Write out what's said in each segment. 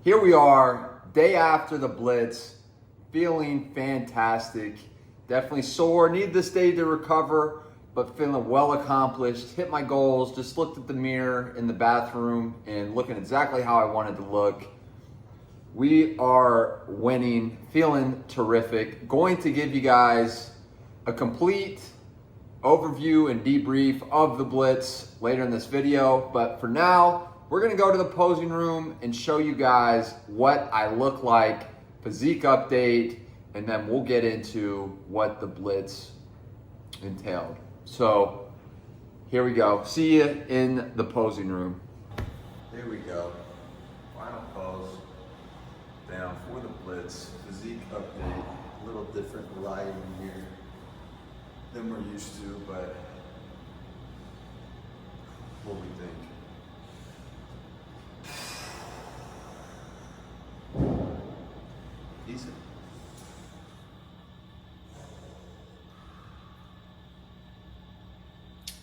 here we are, day after the Blitz, feeling fantastic. Definitely sore, need this day to recover, but feeling well accomplished. Hit my goals, just looked at the mirror in the bathroom and looking exactly how I wanted to look. We are winning, feeling terrific. Going to give you guys a complete overview and debrief of the Blitz later in this video, but for now, we're gonna go to the posing room and show you guys what I look like, physique update, and then we'll get into what the Blitz entailed. So here we go. See you in the posing room. Here we go. Final pose down for the Blitz. Physique update. A little different lighting here than we're used to, but what we think. Decent.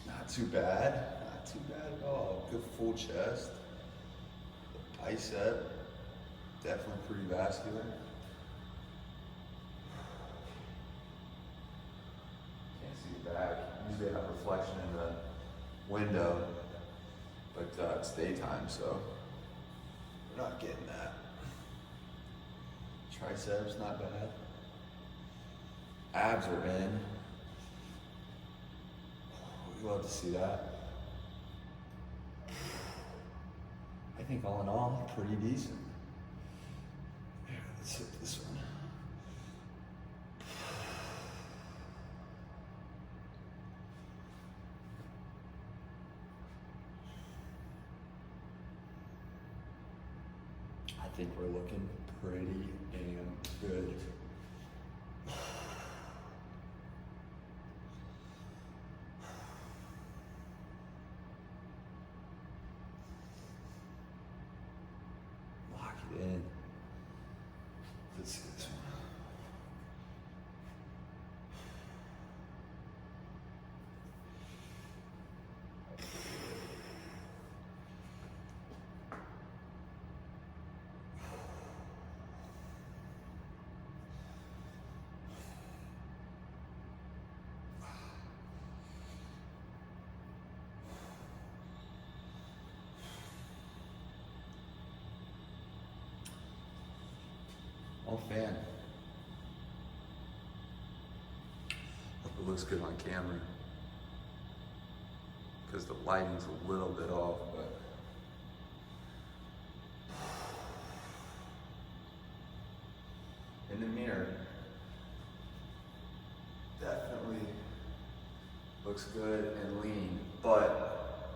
Not too bad. Not too bad at all. Good full chest. The bicep, definitely pretty vascular. Can't see the back. Usually I have reflection in the window, but it's daytime, so we're not getting that. Triceps, not bad. Abs are in. We'd love to see that. I think all in all, pretty decent. Here, let's hit this one. I think we're looking pretty damn good. Lock it in. Let's see this one. Oh, fan. Hope it looks good on camera, because the lighting's a little bit off, but in the mirror, definitely looks good and lean, but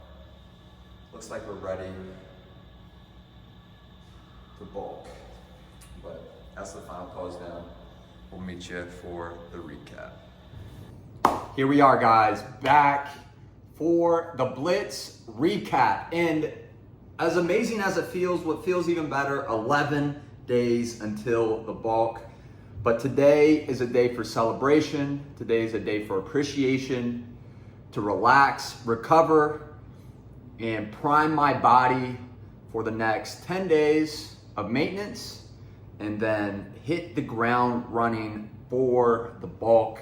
looks like we're ready to bulk. But that's the final pose down. We'll meet you for the recap. Here we are, guys, back for the Blitz recap. And as amazing as it feels, what feels even better, 11 days until the bulk. But today is a day for celebration. Today is a day for appreciation, to relax, recover, and prime my body for the next 10 days of maintenance, and then hit the ground running for the bulk.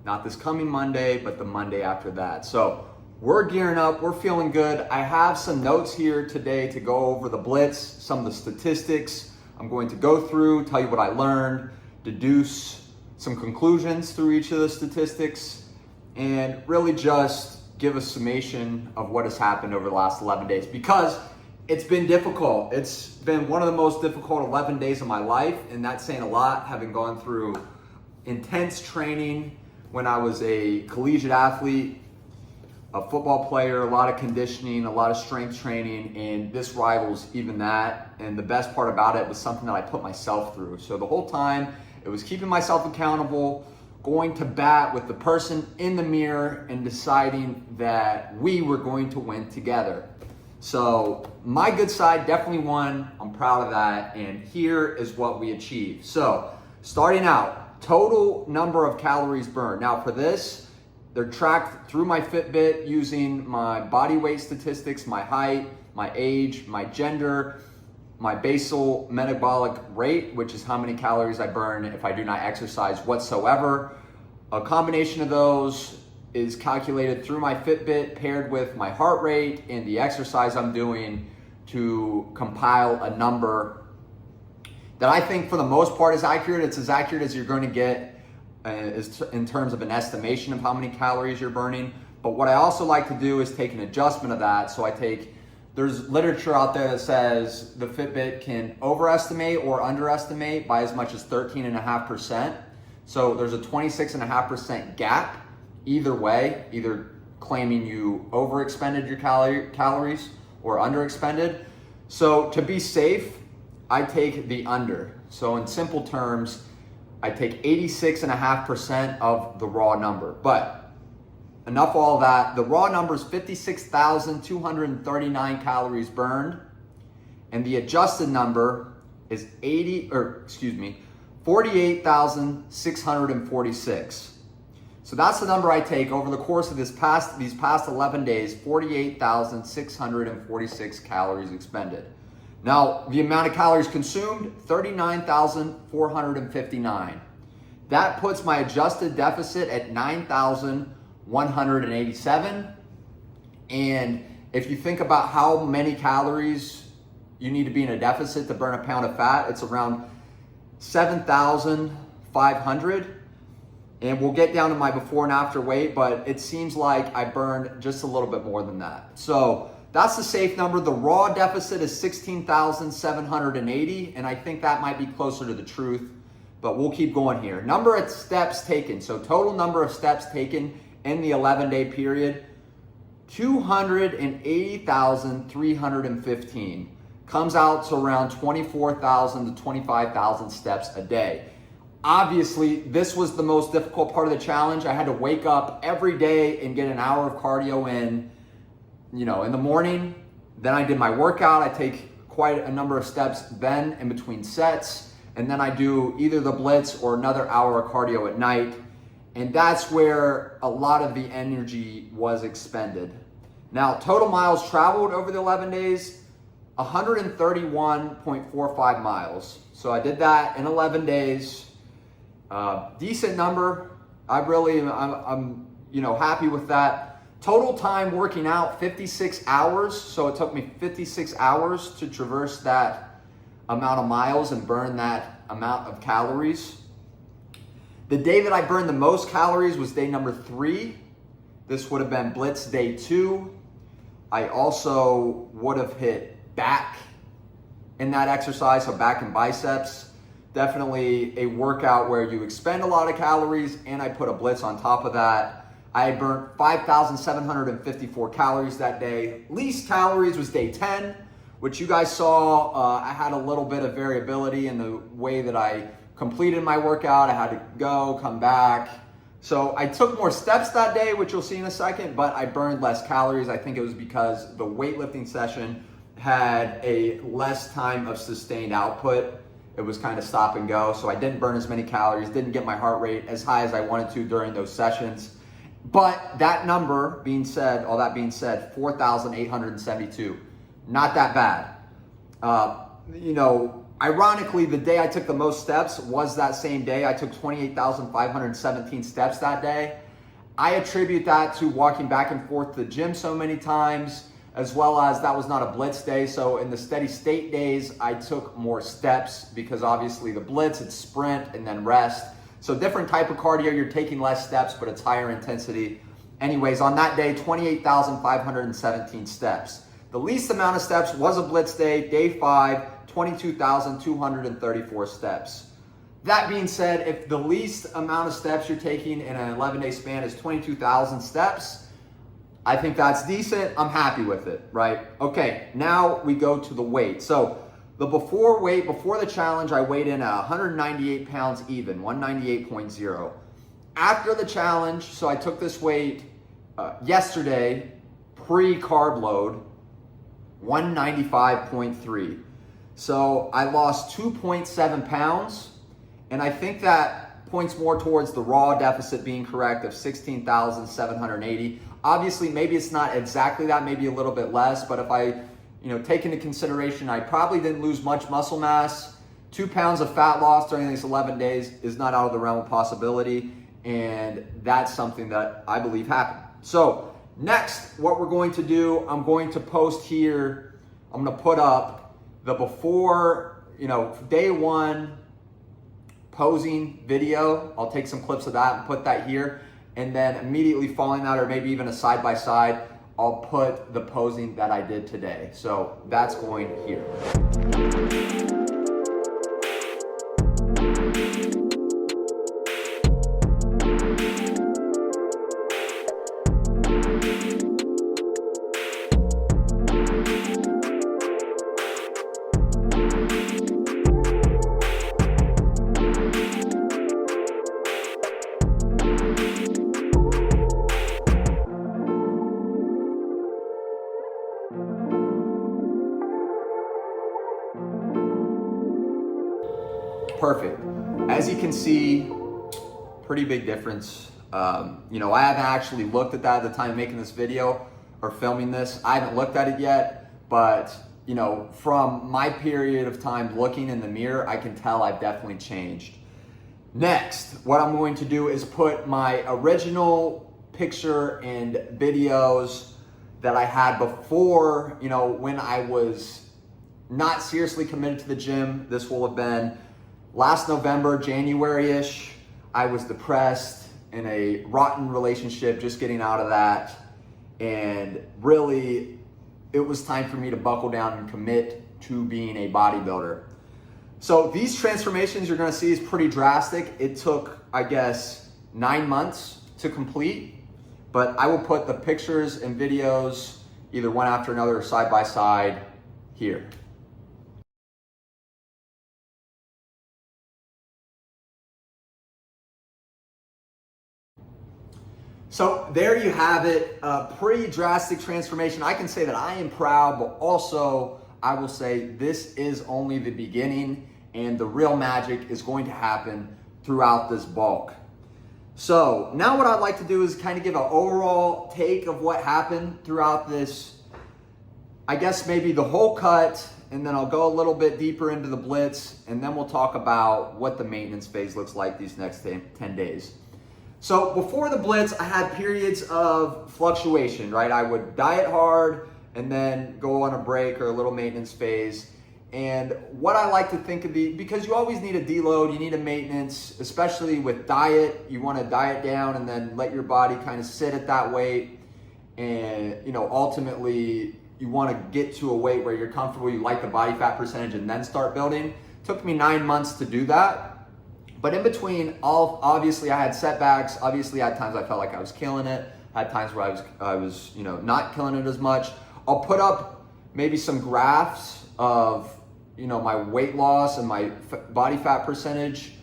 Not this coming Monday, but the Monday after that. So we're gearing up, we're feeling good. I have some notes here today to go over the Blitz, some of the statistics I'm going to go through, tell you what I learned, deduce some conclusions through each of the statistics, and really just give a summation of what has happened over the last 11 days, because it's been difficult. It's been one of the most difficult 11 days of my life, and that's saying a lot, having gone through intense training when I was a collegiate athlete, a football player, a lot of conditioning, a lot of strength training, and this rivals even that. And the best part about it was something that I put myself through. So the whole time, it was keeping myself accountable, going to bat with the person in the mirror, and deciding that we were going to win together. So my good side definitely won. I'm proud of that. And here is what we achieved. So starting out, total number of calories burned. Now for this, they're tracked through my Fitbit using my body weight statistics, my height, my age, my gender, my basal metabolic rate, which is how many calories I burn if I do not exercise whatsoever. A combination of those is calculated through my Fitbit paired with my heart rate and the exercise I'm doing to compile a number that I think for the most part is accurate. It's as accurate as you're going to get in terms of an estimation of how many calories you're burning. But what I also like to do is take an adjustment of that. So there's literature out there that says the Fitbit can overestimate or underestimate by as much as 13.5%. So there's a 26.5% gap either way, either claiming you overexpended your calories or underexpended. So to be safe, I take the under. So in simple terms, I take 86.5% of the raw number. But enough of all that. The raw number is 56,239 calories burned, and the adjusted number is 48,646. So that's the number I take over the course of these past 11 days, 48,646 calories expended. Now, the amount of calories consumed, 39,459. That puts my adjusted deficit at 9,187. And if you think about how many calories you need to be in a deficit to burn a pound of fat, it's around 7,500. And we'll get down to my before and after weight, but it seems like I burned just a little bit more than that. So that's the safe number. The raw deficit is 16,780, and I think that might be closer to the truth, but we'll keep going here. Number of steps taken. So total number of steps taken in the 11-day period, 280,315. Comes out to around 24,000 to 25,000 steps a day. Obviously, this was the most difficult part of the challenge. I had to wake up every day and get an hour of cardio in, in the morning. Then I did my workout. I take quite a number of steps then in between sets. And then I do either the Blitz or another hour of cardio at night. And that's where a lot of the energy was expended. Now, total miles traveled over the 11 days, 131.45 miles. So I did that in 11 days. Decent number. I'm happy with that. Total time working out, 56 hours. So it took me 56 hours to traverse that amount of miles and burn that amount of calories. The day that I burned the most calories was day number 3. This would have been Blitz day 2. I also would have hit back in that exercise, so back and biceps. Definitely a workout where you expend a lot of calories, and I put a Blitz on top of that. I burnt 5,754 calories that day. Least calories was day 10, which you guys saw. I had a little bit of variability in the way that I completed my workout. I had to go, come back. So I took more steps that day, which you'll see in a second, but I burned less calories. I think it was because the weightlifting session had a less time of sustained output. It was kind of stop and go. So I didn't burn as many calories, didn't get my heart rate as high as I wanted to during those sessions. But that number being said, 4,872, not that bad. Ironically, the day I took the most steps was that same day. I took 28,517 steps that day. I attribute that to walking back and forth to the gym so many times, as well as that was not a Blitz day. So in the steady state days, I took more steps because obviously the Blitz, it's sprint and then rest. So different type of cardio, you're taking less steps, but it's higher intensity. Anyways, on that day, 28,517 steps. The least amount of steps was a Blitz day, day 5, 22,234 steps. That being said, if the least amount of steps you're taking in an 11-day span is 22,000 steps, I think that's decent. I'm happy with it, right? Okay, now we go to the weight. So the before the challenge, I weighed in at 198 pounds even, 198.0. After the challenge, so I took this weight yesterday, pre-carb load, 195.3. So I lost 2.7 pounds, and I think that points more towards the raw deficit being correct of 16,780. Obviously, maybe it's not exactly that, maybe a little bit less, but if I, take into consideration I probably didn't lose much muscle mass. 2 pounds of fat loss during these 11 days is not out of the realm of possibility, and that's something that I believe happened. So next, what we're going to do, I'm going to post here, I'm going to put up the before, day 1 posing video. I'll take some clips of that and put that here, and then immediately following that, or maybe even a side-by-side, I'll put the posing that I did today. So that's going here. Perfect. As you can see, pretty big difference. I haven't actually looked at that at the time of making this video or filming this. I haven't looked at it yet, but from my period of time looking in the mirror, I can tell I've definitely changed. Next, what I'm going to do is put my original picture and videos that I had before, when I was not seriously committed to the gym. This will have been last November, January-ish. I was depressed, in a rotten relationship, just getting out of that. And really, it was time for me to buckle down and commit to being a bodybuilder. So these transformations you're gonna see is pretty drastic. It took, I guess, 9 months to complete, but I will put the pictures and videos either one after another or side by side here. So there you have it, a pretty drastic transformation. I can say that I am proud, but also I will say this is only the beginning, and the real magic is going to happen throughout this bulk. So now what I'd like to do is kind of give an overall take of what happened throughout this, I guess maybe the whole cut, and then I'll go a little bit deeper into the blitz, and then we'll talk about what the maintenance phase looks like these next 10 days. So before the blitz, I had periods of fluctuation, right? I would diet hard and then go on a break or a little maintenance phase. And what I like to think of because you always need a deload, you need a maintenance, especially with diet. You want to diet down and then let your body kind of sit at that weight. And, ultimately you want to get to a weight where you're comfortable, you like the body fat percentage, and then start building. It took me 9 months to do that. But in between, obviously I had setbacks. Obviously I had times I felt like I was killing it. I had times where I was not killing it as much. I'll put up maybe some graphs of, my weight loss and my body fat percentage,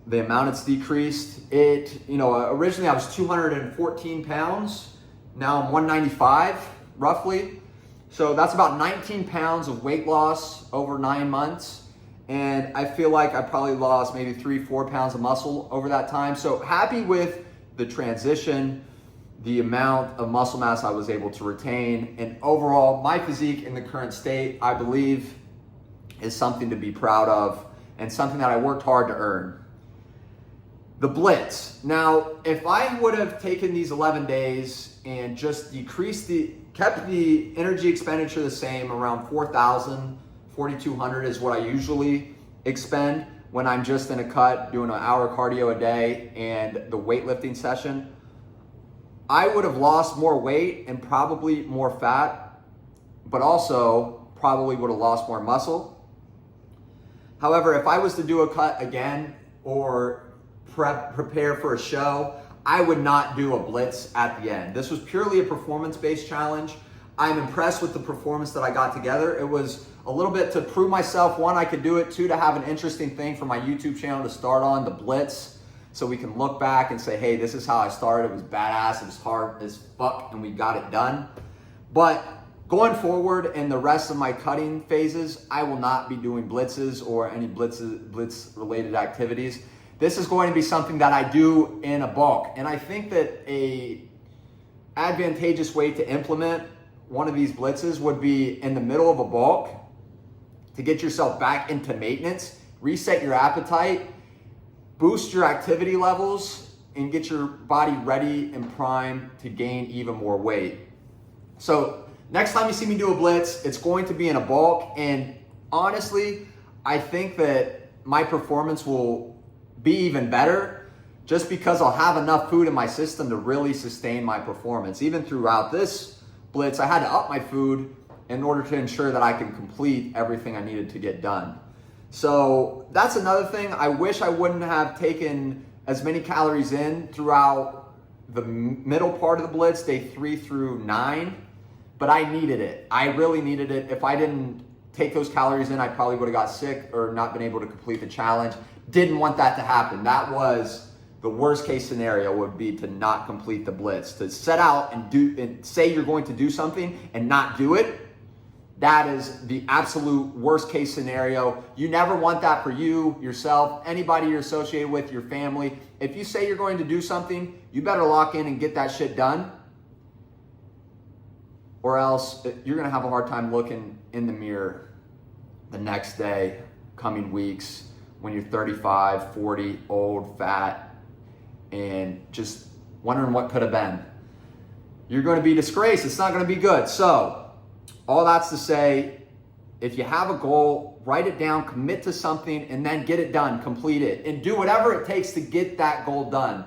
the amount it's decreased. Originally I was 214 pounds. Now I'm 195 roughly. So that's about 19 pounds of weight loss over 9 months. And I feel like I probably lost maybe 3-4 pounds of muscle over that time. So happy with the transition, the amount of muscle mass I was able to retain, and overall my physique in the current state, I believe, is something to be proud of and something that I worked hard to earn. The blitz. Now, if I would have taken these 11 days and just kept the energy expenditure the same, around 4,000, 4,200 is what I usually expend when I'm just in a cut doing an hour cardio a day and the weightlifting session, I would have lost more weight and probably more fat, but also probably would have lost more muscle. However, if I was to do a cut again or prepare for a show, I would not do a blitz at the end. This was purely a performance-based challenge. I'm impressed with the performance that I got together. It was a little bit to prove myself, one, I could do it, two, to have an interesting thing for my YouTube channel to start on, the blitz, so we can look back and say, hey, this is how I started. It was badass, it was hard as fuck, and we got it done. But going forward in the rest of my cutting phases, I will not be doing blitzes or any blitz-related activities. This is going to be something that I do in a bulk. And I think that a advantageous way to implement one of these blitzes would be in the middle of a bulk to get yourself back into maintenance, reset your appetite, boost your activity levels, and get your body ready and primed to gain even more weight. So next time you see me do a blitz, it's going to be in a bulk, and honestly, I think that my performance will be even better just because I'll have enough food in my system to really sustain my performance. Even throughout this blitz, I had to up my food in order to ensure that I can complete everything I needed to get done. So that's another thing. I wish I wouldn't have taken as many calories in throughout the middle part of the blitz, day 3 through 9, but I needed it. I really needed it. If I didn't take those calories in, I probably would have got sick or not been able to complete the challenge. Didn't want that to happen. That was the worst case scenario, would be to not complete the blitz. To set out and say you're going to do something and not do it, that is the absolute worst case scenario. You never want that for you, yourself, anybody you're associated with, your family. If you say you're going to do something, you better lock in and get that shit done, or else you're gonna have a hard time looking in the mirror the next day, coming weeks, when you're 35, 40, old, fat, and just wondering what could have been. You're gonna be disgraced. It's not gonna be good. So, all that's to say, if you have a goal, write it down, commit to something, and then get it done, complete it, and do whatever it takes to get that goal done,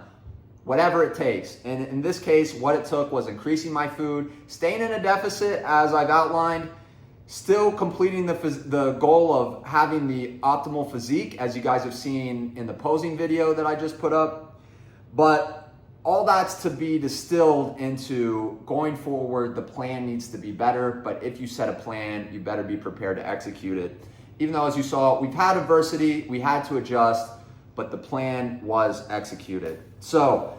whatever it takes. And in this case, what it took was increasing my food, staying in a deficit, as I've outlined, still completing the goal of having the optimal physique, as you guys have seen in the posing video that I just put up. But all that's to be distilled into going forward. The plan needs to be better, but if you set a plan, you better be prepared to execute it. Even though, as you saw, we've had adversity, we had to adjust, but the plan was executed. So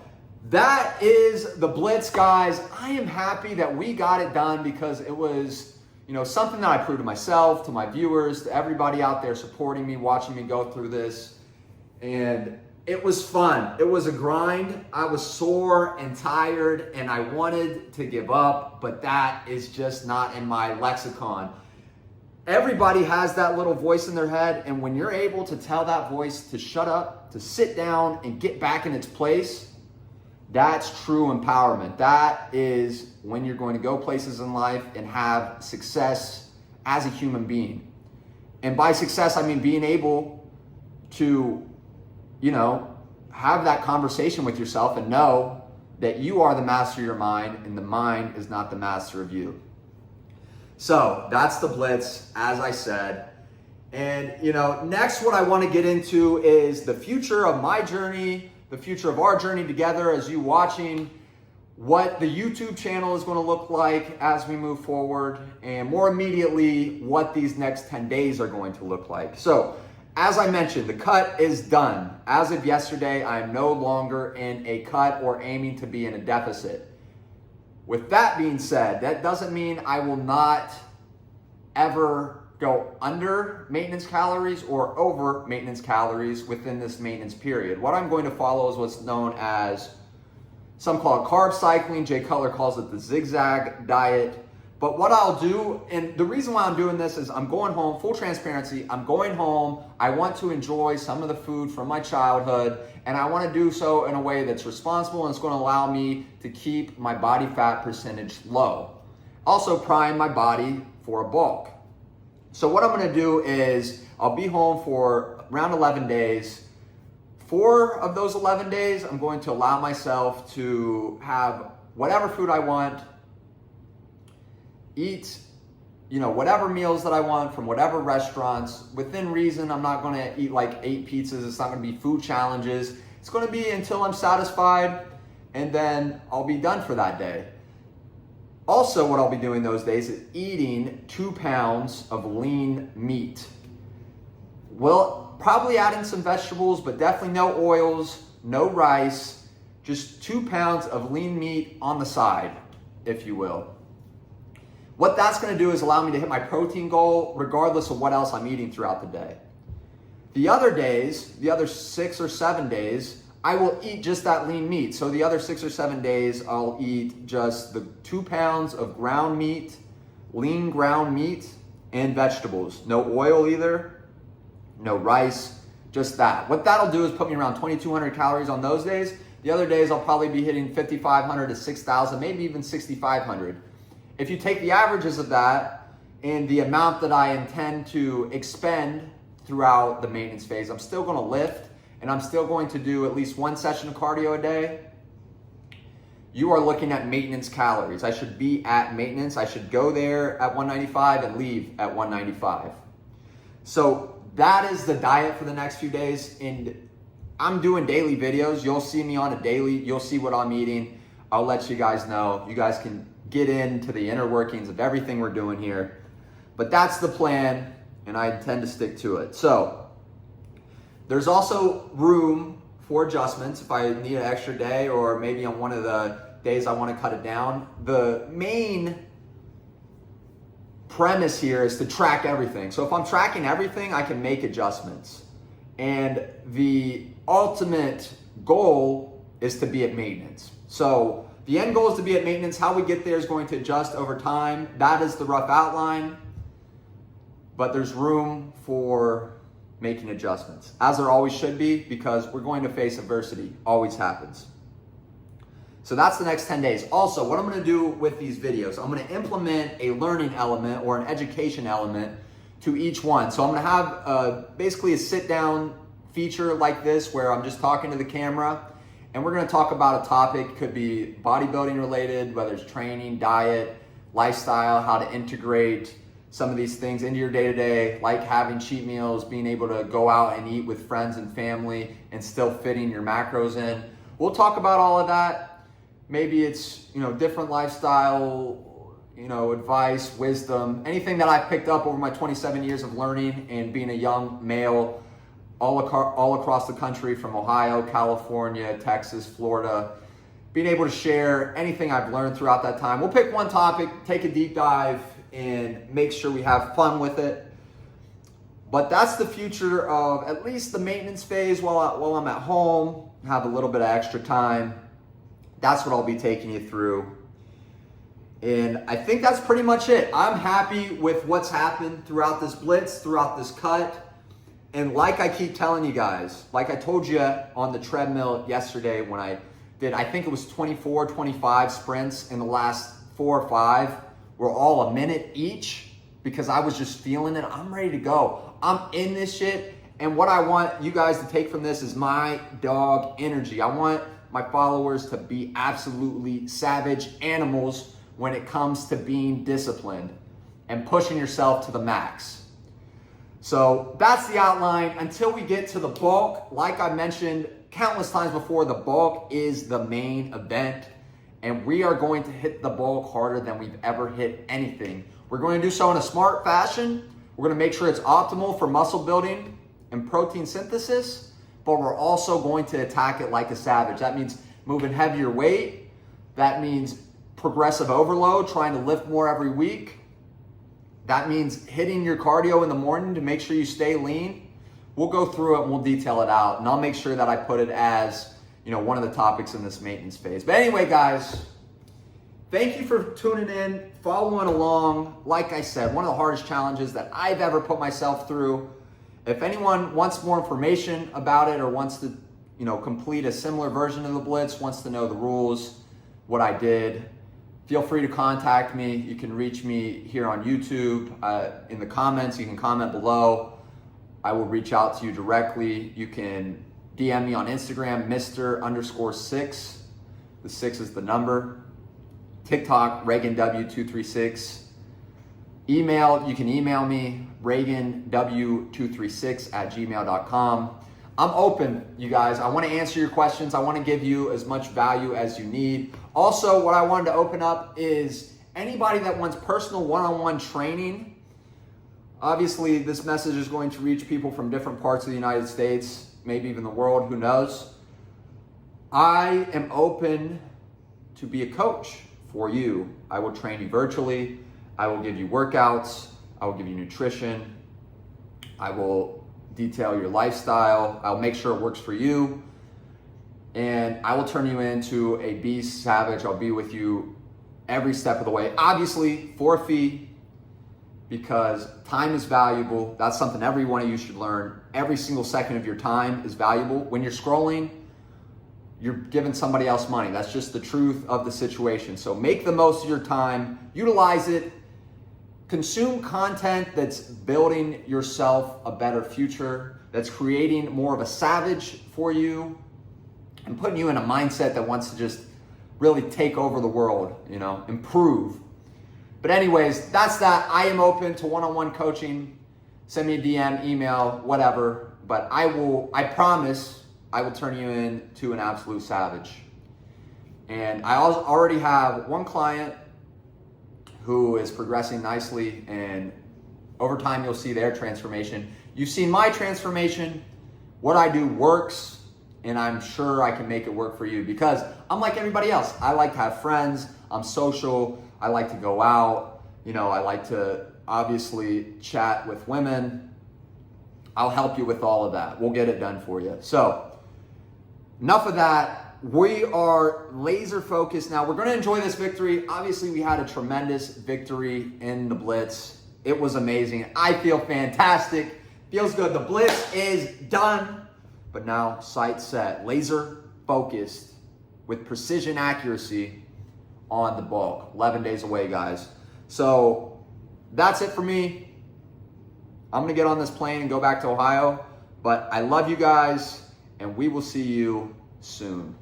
that is the blitz, guys. I am happy that we got it done because it was, something that I proved to myself, to my viewers, to everybody out there supporting me, watching me go through this. And it was fun. It was a grind. I was sore and tired and I wanted to give up, but that is just not in my lexicon. Everybody has that little voice in their head, and when you're able to tell that voice to shut up, to sit down and get back in its place, that's true empowerment. That is when you're going to go places in life and have success as a human being. And by success, I mean being able to have that conversation with yourself and know that you are the master of your mind and the mind is not the master of you. So that's the blitz, as I said. And, next what I want to get into is the future of my journey, the future of our journey together as you watching, what the YouTube channel is going to look like as we move forward, and more immediately, what these next 10 days are going to look like. So, as I mentioned, the cut is done. As of yesterday, I am no longer in a cut or aiming to be in a deficit. With that being said, that doesn't mean I will not ever go under maintenance calories or over maintenance calories within this maintenance period. What I'm going to follow is what's known as, some call it carb cycling, Jay Cutler calls it the zigzag diet. But what I'll do, and the reason why I'm doing this is I'm going home, full transparency, I'm going home, I want to enjoy some of the food from my childhood, and I want to do so in a way that's responsible and it's going to allow me to keep my body fat percentage low. Also prime my body for a bulk. So what I'm going to do is I'll be home for around 11 days. 4 of those 11 days, I'm going to allow myself to have whatever food I want, eat, whatever meals that I want from whatever restaurants within reason. I'm not going to eat like 8 pizzas. It's not going to be food challenges. It's going to be until I'm satisfied, and then I'll be done for that day. Also, what I'll be doing those days is eating 2 pounds of lean meat. Well, probably adding some vegetables, but definitely no oils, no rice, just 2 pounds of lean meat on the side, if you will. What that's going to do is allow me to hit my protein goal regardless of what else I'm eating throughout the day. The other days, the other 6 or 7 days, I will eat just that lean meat. So the other 6 or 7 days, I'll eat just the 2 pounds of ground meat, lean ground meat, and vegetables. No oil either, no rice, just that. What that'll do is put me around 2,200 calories on those days. The other days, I'll probably be hitting 5,500 to 6,000, maybe even 6,500. If you take the averages of that and the amount that I intend to expend throughout the maintenance phase, I'm still gonna lift and I'm still going to do at least 1 session of cardio a day. You are looking at maintenance calories. I should be at maintenance. I should go there at 195 and leave at 195. So that is the diet for the next few days. And I'm doing daily videos. You'll see me on a daily. You'll see what I'm eating. I'll let you guys know. You guys can get into the inner workings of everything we're doing here. But that's the plan, and I intend to stick to it. So there's also room for adjustments if I need an extra day, or maybe on one of the days I want to cut it down. The main premise here is to track everything. So if I'm tracking everything, I can make adjustments. And the ultimate goal is to be at maintenance. So the end goal is to be at maintenance. How we get there is going to adjust over time. That is the rough outline, but there's room for making adjustments, as there always should be, because we're going to face adversity. Always happens. So that's the next 10 days. Also, what I'm going to do with these videos, I'm going to implement a learning element or an education element to each one. So I'm going to have basically a sit-down feature like this where I'm just talking to the camera, and we're going to talk about a topic. Could be bodybuilding related, whether it's training, diet, lifestyle, how to integrate some of these things into your day-to-day, like having cheat meals, being able to go out and eat with friends and family and still fitting your macros in. We'll talk about all of that. Maybe it's, different lifestyle, advice, wisdom, anything that I've picked up over my 27 years of learning and being a young male all across the country, from Ohio, California, Texas, Florida, being able to share anything I've learned throughout that time. We'll pick one topic, take a deep dive, and make sure we have fun with it. But that's the future of at least the maintenance phase while I'm at home, have a little bit of extra time. That's what I'll be taking you through. And I think that's pretty much it. I'm happy with what's happened throughout this blitz, throughout this cut. And like I keep telling you guys, like I told you on the treadmill yesterday when I did, I think it was 24, 25 sprints in the last 4 or 5. Were all a minute each because I was just feeling it. I'm ready to go. I'm in this shit. And what I want you guys to take from this is my dog energy. I want my followers to be absolutely savage animals when it comes to being disciplined and pushing yourself to the max. So that's the outline. Until we get to the bulk, like I mentioned countless times before, the bulk is the main event. And we are going to hit the bulk harder than we've ever hit anything. We're going to do so in a smart fashion. We're going to make sure it's optimal for muscle building and protein synthesis, but we're also going to attack it like a savage. That means moving heavier weight. That means progressive overload, trying to lift more every week. That means hitting your cardio in the morning to make sure you stay lean. We'll go through it and we'll detail it out, and I'll make sure that I put it as one of the topics in this maintenance phase. But anyway, guys, thank you for tuning in, following along. Like I said, one of the hardest challenges that I've ever put myself through. If anyone wants more information about it or wants to, complete a similar version of the Blitz, wants to know the rules, what I did, feel free to contact me. You can reach me here on YouTube. In the comments, you can comment below. I will reach out to you directly. You can DM me on Instagram, Mr_6. The 6 is the number. TikTok, ReaganW236. Email, you can email me, ReaganW236@gmail.com. I'm open, you guys. I want to answer your questions. I want to give you as much value as you need. Also, what I wanted to open up is anybody that wants personal one-on-one training. Obviously, this message is going to reach people from different parts of the United States, maybe even the world, who knows. I am open to be a coach for you. I will train you virtually. I will give you workouts. I will give you nutrition. I will detail your lifestyle. I'll make sure it works for you. and I will turn you into a beast savage. I'll be with you every step of the way. Obviously, for a fee, because time is valuable. That's something every one of you should learn. Every single second of your time is valuable. When you're scrolling, you're giving somebody else money. That's just the truth of the situation. So make the most of your time, utilize it, consume content that's building yourself a better future, that's creating more of a savage for you, and putting you in a mindset that wants to just really take over the world, you know, improve. But anyways, that's that. I am open to one-on-one coaching. Send me a DM, email, whatever. But I promise I will turn you into an absolute savage. And I already have one client who is progressing nicely, and over time you'll see their transformation. You've seen my transformation. What I do works, and I'm sure I can make it work for you, because I'm like everybody else. I like to have friends. I'm social. I like to go out. You know, I like to obviously chat with women. I'll help you with all of that. We'll get it done for you. So enough of that. We are laser focused now. We're going to enjoy this victory. Obviously, we had a tremendous victory in the Blitz. It was amazing. I feel fantastic. Feels good. The Blitz is done. But now, sight set, laser focused with precision accuracy on the bulk. 11 days away, guys. So that's it for me. I'm going to get on this plane and go back to Ohio. But I love you guys, and we will see you soon.